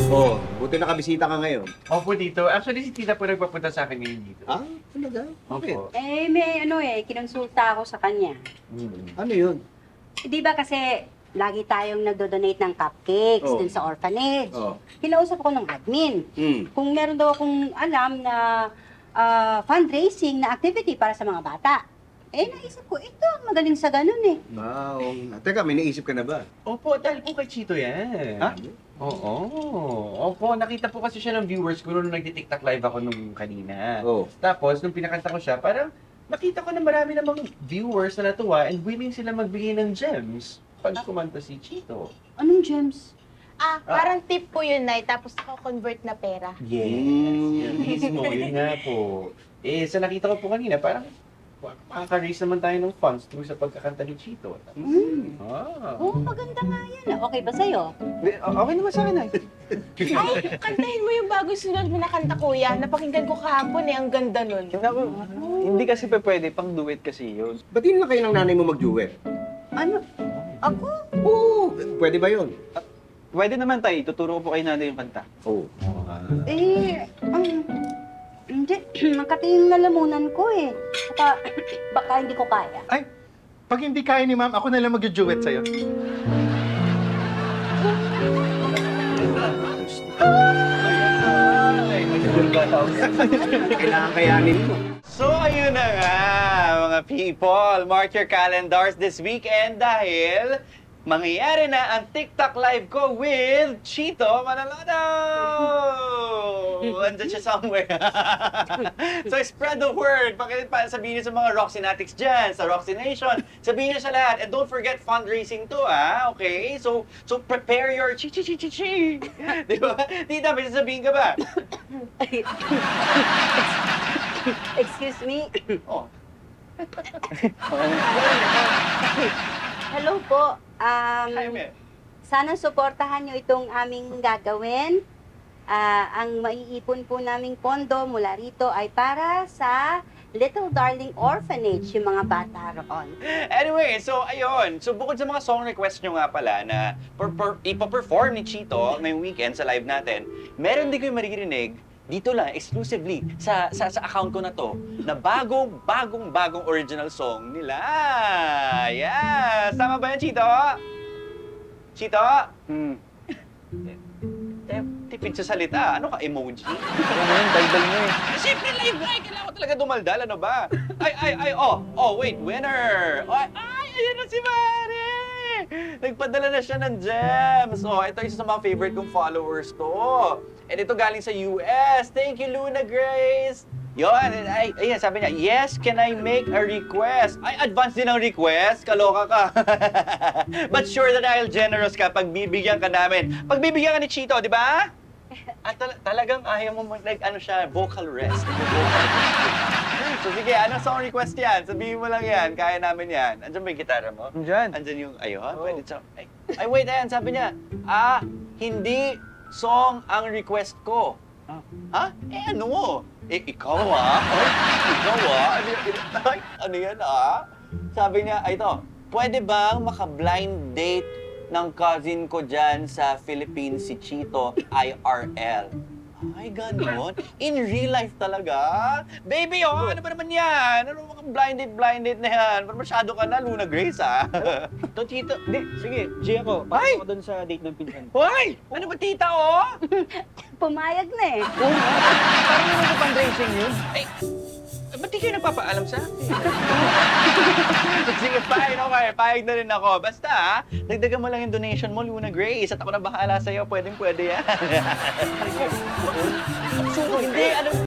Oh, buti nakabisita ka ngayon. Opo, dito. Actually, si Tita po nagpapunta sa akin ngayon dito. Ah, talaga? Okay. Opo. May kinonsulta ako sa kanya. Ano yun? Di ba kasi lagi tayong nagdo-donate ng cupcakes Oh. dun sa orphanage. Oh. Kinausap ko ng admin. Kung meron daw akong alam na fundraising na activity para sa mga bata. Naisip ko, ito ang magaling sa ganun eh. Wow. Teka, may naisip ka na ba? Opo, dahil po kay Chito yan. Ha? Oo. Opo, nakita po kasi siya ng viewers ko nung nagti-TikTok live ako nung kanina. Oh. Tapos, nung pinakanta ko siya, parang nakita ko na marami namang viewers na natuwa and willing sila magbigay ng gems pag kumanta si Chito. Anong gems? Parang tip po yun, Nay, tapos convert na pera. Yes, yun mismo, yun nga po. Sa nakita ko po kanina, parang makaka-raise naman tayo ng funds through sa pagkakanta ni Chito. Maganda nga yan. Okay ba sa'yo? Okay naman sa akin, Nay. Ay, kantahin mo yung bago sunod mo na kanta, kuya. Napakinggan ko kahapon ang ganda nun. Hindi kasi pwede, pang duet kasi yun. Ba't yun lang kayo ng nanay mo mag-duet? Ano? Ako? Oo. Pwede ba yun? Pwede naman, Tay. Tuturo ko po kay nanay yung kanta. Oo. Hindi. Makatingin na lamunan ko eh. Baka hindi ko kaya. Ay, pag hindi kaya ni ma'am, ako na lang mag-duet sa'yo. Kailangan kayanin mo. So, ayun na nga, mga people. Mark your calendars this weekend dahil mangyayari na ang TikTok live ko with Chito Manaloto! Andyan siya somewhere. So, spread the word. Sabihin niyo sa mga Roxy Natics dyan, sa Roxy Nation. Sabihin niyo sa lahat. And don't forget fundraising to, okay? So prepare your chi-chi-chi-chi-chi. Di ba? Tita, may sasabihin ka ba? Excuse me. Oh. Hello po. Hi, Mel. Sana suportahan niyo itong aming gagawin. Ang maiipon po naming pondo mula rito ay para sa Little Darling Orphanage, yung mga bata roon. Anyway, so ayun. So bukod sa mga song request nyo nga pala na ipaperform ni Chito ngayong weekend sa live natin, meron din kayo maririnig dito lang, exclusively, sa account ko na to, na bagong original song nila. Yes! Tama ba yan, Chito? Chito? Tipid sa salita. Ano ka, emoji? Ano yun, daldal mo eh. Siyempre, live na. Kailangan ko talaga dumaldal. Ano ba? Wait, winner! Ayan na si Mare! Nagpadala na siya ng gems. Ito isa sa mga favorite kong followers to. And ito galing sa US. Thank you, Luna Grace! Yun, ayan, sabi niya, yes, can I make a request? Ay, advance din ang request? Kaloka ka. But sure that I'll generous ka pag bibigyan ka namin. Pag bibigyan ka ni Chito, di ba? At talagang ayaw mo vocal rest. So sige, anong song request yan? Sabihin mo lang yan, kaya namin yan. Andiyan ba yung gitara mo? Andyan yung, pwede sa... Ay, wait, ayan, sabi niya, hindi song ang request ko. Ano mo? Ikaw ano yan Sabi niya, ito, pwede bang maka-blind date ng cousin ko dyan sa Philippines, si Chito, IRL? Ay, ganun? In real life talaga? Baby, ano ba naman yan? Ano mga blind date na yan? Parang masyado ka na, Luna Grace, Ito, Chito. Hindi, sige, G ako. Pasok ko doon sa date ng pinsan. Hoy! Ano ba, tita, Pumayag na eh. Parang naman sa fundraising yun. Ba't di kayo nagpapaalam sa akin? Sige, fine, okay. Pahig na rin ako. Basta, dagdagan mo lang yung donation mo, Luna Grace. At ako na bahala sa'yo. Pwede yan. Hindi, ano...